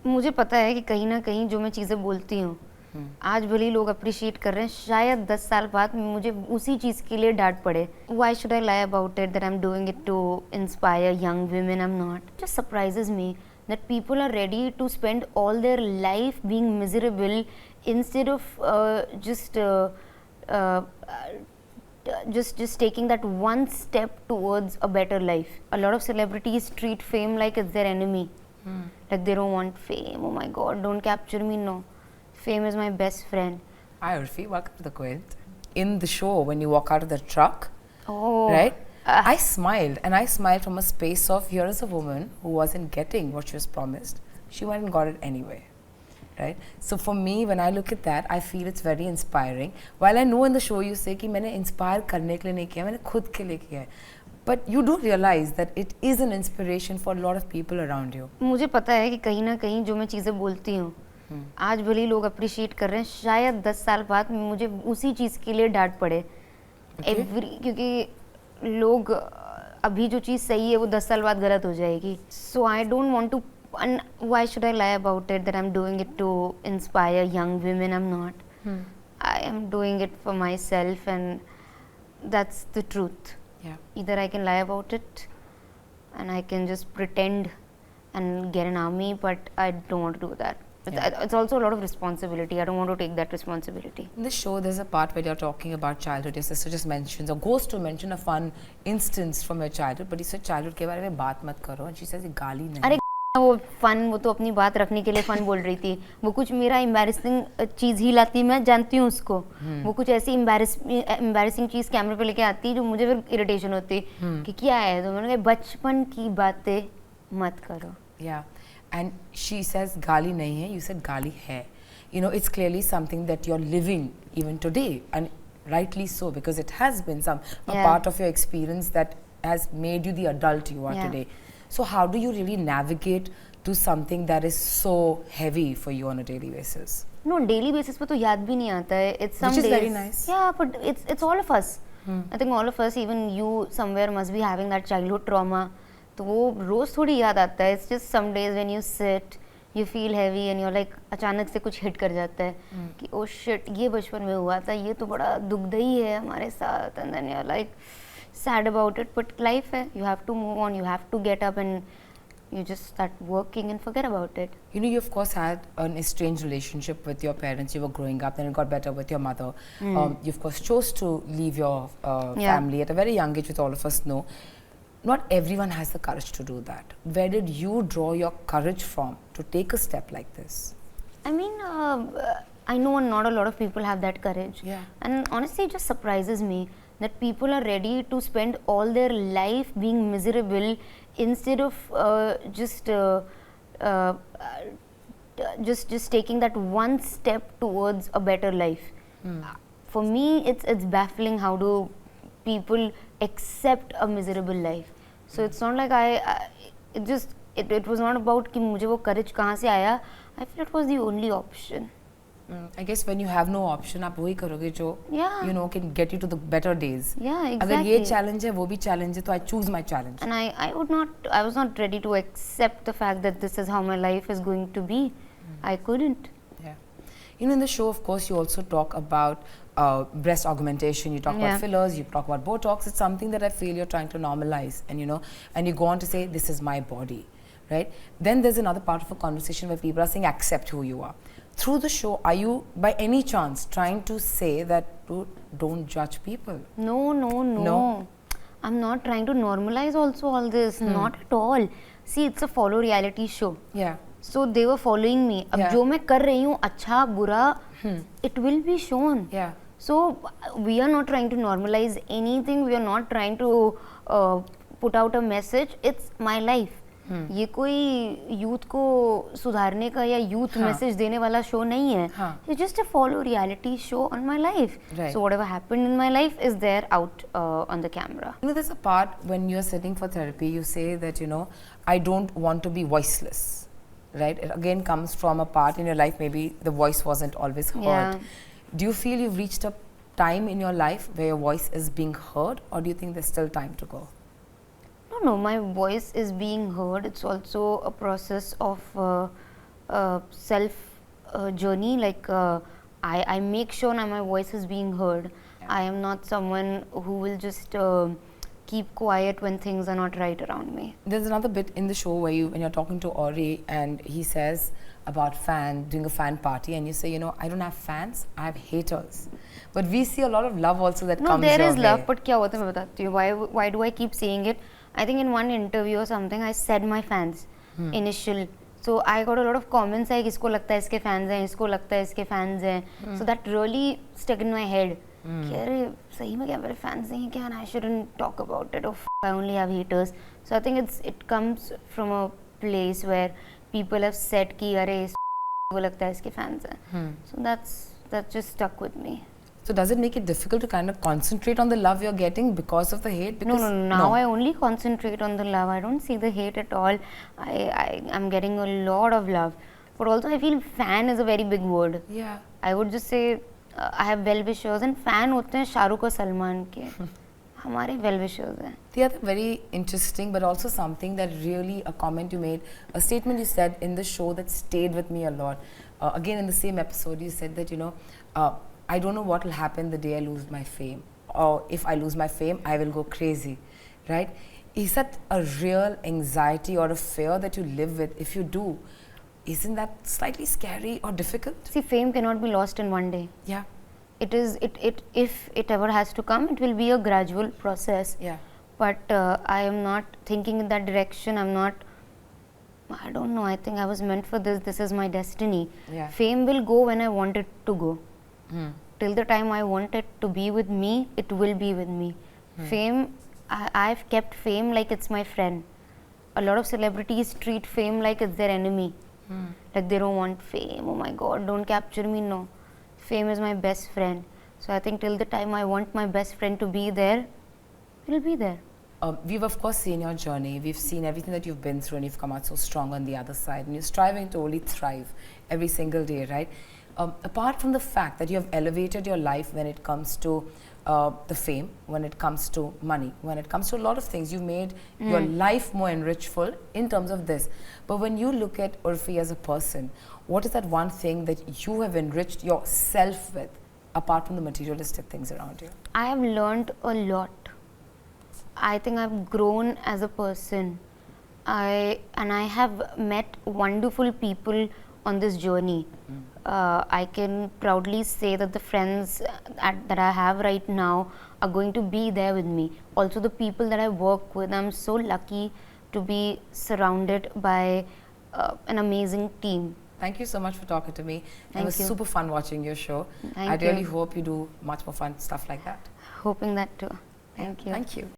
मुझे पता है कि कहीं ना कहीं जो मैं चीज़ें बोलती हूँ आज भले ही लोग अप्रिशिएट कर रहे हैं, शायद 10 साल बाद मुझे उसी चीज़ के लिए डांट पड़े. Why should I lie about it that I'm doing it to inspire young women? I'm not. It just surprises me that people are ready to spend all their life being miserable instead of uh, just taking that one step towards a better life. A lot of celebrities treat fame like it's their enemy. Like they don't want fame. Oh my god, don't capture me. No, fame is my best friend. Hi Urfi, welcome to the Quint. In the show, when you walk out of the truck, Oh, right? I smiled, and I smiled from a space of here is a woman who wasn't getting what she was promised. She went and got it anyway, right? So for me, when I look at that, I feel it's very inspiring. While I know in the show you say कि मैंने inspire करने के लिए नहीं किया, मैंने खुद के लिए किया है. But you do realize that it is an inspiration for a lot of people around you. मुझे पता है कि कहीं ना कहीं जो मैं चीज़ें बोलती हूँ आज भले ही लोग अप्रिशिएट कर रहे हैं, शायद 10 साल बाद मुझे उसी चीज़ के लिए डांट पड़े. क्योंकि लोग अभी जो चीज़ सही है वो 10 साल बाद गलत हो जाएगी. So I don't want to. Why should I lie about it that I'm doing it to inspire young women? I'm not. I am doing it for myself, and that's the truth. Yeah. Either I can lie about it and I can just pretend and get an army, but I don't want to do that. It's also a lot of responsibility. I don't want to take that responsibility. In this show, there's a part where you're talking about childhood. Your sister just mentions or goes to mention a fun instance from your childhood, but you said childhood के बारे में बात मत करो, and she says ये गाली नहीं. अरे वो फन, वो तो अपनी बात रखने के लिए फन बोल रही थी. वो कुछ मेरा एम्बैरेसिंग चीज़ ही लाती, मैं जानती हूँ उसको. वो कुछ ऐसी एम्बैरेसिंग चीज़ कैमरे पे लेके आती है जो मुझे फिर इरिटेशन होती कि क्या है. तो मैंने कहा बचपन की बातें मत करो. Yeah, and she says gali nahi hai, you said gali hai. You know, it's clearly something that you're living even today, and rightly so, because it has been a part of your experience that has made you the adult you are today. So how do you really navigate to something that is so heavy for you on a daily basis? No, daily basis पे तो याद भी नहीं आता है. It's some Which is days. very nice. Yeah, but it's all of us. I think all of us, even you somewhere must be having that childhood trauma. तो वो रोज थोड़ी याद आता है. It's just some days when you sit, you feel heavy and you're like अचानक से कुछ hit कर जाता है कि oh shit, ये बचपन में हुआ था, ये तो बड़ा दुखदाई है हमारे साथ. And then you're like sad about it, but life है. You have to move on. You have to get up and you just start working and forget about it. You know, you of course had an estranged relationship with your parents. You were growing up, then it got better with your mother. You of course chose to leave your family at a very young age, which all of us know. Not everyone has the courage to do that. Where did you draw your courage from to take a step like this? I mean, I know not a lot of people have that courage. Yeah. And honestly, it just surprises me that people are ready to spend all their life being miserable instead of just taking that one step towards a better life. For me, it's baffling how do people accept a miserable life. So it's not like it was not about कि मुझे वो courage कहाँ से आया. I feel it was the only option. I guess when you have no option, आप वही करोगे जो you know can get you to the better days. Yeah, exactly. अगर ये challenge है, वो भी challenge है, तो I choose my challenge. And I was not ready to accept the fact that this is how my life is going to be. I couldn't. Yeah. You know, in the show, of course, you also talk about breast augmentation, you talk about fillers, you talk about Botox. It's something that I feel you're trying to normalize, and you know, and you go on to say, this is my body, right? Then there's another part of a conversation where people are saying, accept who you are. Through the show, are you by any chance trying to say that don't judge people? No. I'm not trying to normalize also all this. Not at all. See, it's a follow reality show. Yeah. So they were following me. अब जो मैं कर रही हूँ अच्छा बुरा, it will be shown. Yeah. So we are not trying to normalize anything. We are not trying to put out a message. It's my life. ये कोई यूथ को सुधारने का या यूथ मैसेज देने वाला शो नहीं है. It's just a follow reality show on my life. Right. So whatever happened in my life is there out on the camera. You know, there's a part when you're sitting for therapy, you say that, you know, I don't want to be voiceless, right? It again comes from a part in your life, maybe the voice wasn't always heard. Yeah. Do you feel you've reached a time in your life where your voice is being heard, or do you think there's still time to go? No, my voice is being heard. It's also a process of self journey. Like I make sure now my voice is being heard. I am not someone who will just keep quiet when things are not right around me. There's another bit in the show where when you're talking to Ori and he says about doing a fan party, and you say, I don't have fans, I have haters. But we see a lot of love also that No, comes there your is way. love, but क्या होता है मैं बताती हूँ. Why do I keep saying it? I think in one interview or something I said my fans initial. So I got a lot of comments like इसको लगता है इसके fans हैं, इसको लगता है इसके fans हैं. So that really stuck in my head. कि अरे सही में क्या मेरे fans नहीं हैं क्या? And I shouldn't talk about it. Oh, I only have haters. So I think it comes from a place where people have said कि अरे इसको लगता है इसके fans हैं. So that just stuck with me. So does it make it difficult to kind of concentrate on the love you're getting because of the hate? Because No. Now I only concentrate on the love. I don't see the hate at all. I'm getting a lot of love. But also I feel fan is a very big word. Yeah. I would just say I have well-wishers and fan होते हैं शाहरुख और सलमान के. हमारे well-wishers हैं. The other very interesting, but also something that really a comment you made, a statement you said in the show that stayed with me a lot. Again, in the same episode, you said that, I don't know what will happen the day I lose my fame. Or if I lose my fame, I will go crazy, right? Is that a real anxiety or a fear that you live with? If you do, isn't that slightly scary or difficult? See, fame cannot be lost in one day. Yeah. If it ever has to come, it will be a gradual process. Yeah. But I am not thinking in that direction. I don't know. I think I was meant for this. This is my destiny. Yeah. Fame will go when I want it to go. Till the time I want it to be with me, it will be with me. Fame, I've kept fame like it's my friend. A lot of celebrities treat fame like it's their enemy. Like they don't want fame. Oh my God, don't capture me. No. Fame is my best friend. So I think till the time I want my best friend to be there, it'll be there. We've of course seen your journey. We've seen everything that you've been through, and you've come out so strong on the other side, and you're striving to only thrive every single day, right? Apart from the fact that you have elevated your life when it comes to the fame, when it comes to money, when it comes to a lot of things, you've made your life more enrichful in terms of this. But when you look at Urfi as a person, what is that one thing that you have enriched yourself with, apart from the materialistic things around you? I have learned a lot. I think I've grown as a person. I have met wonderful people on this journey. I can proudly say that the friends that I have right now are going to be there with me. Also the people that I work with, I'm so lucky to be surrounded by an amazing team. Thank you so much for talking to me. Thank It was you. super fun watching your show. Thank I really you. hope you do much more fun stuff like that. Hoping that too. Thank you. Thank you.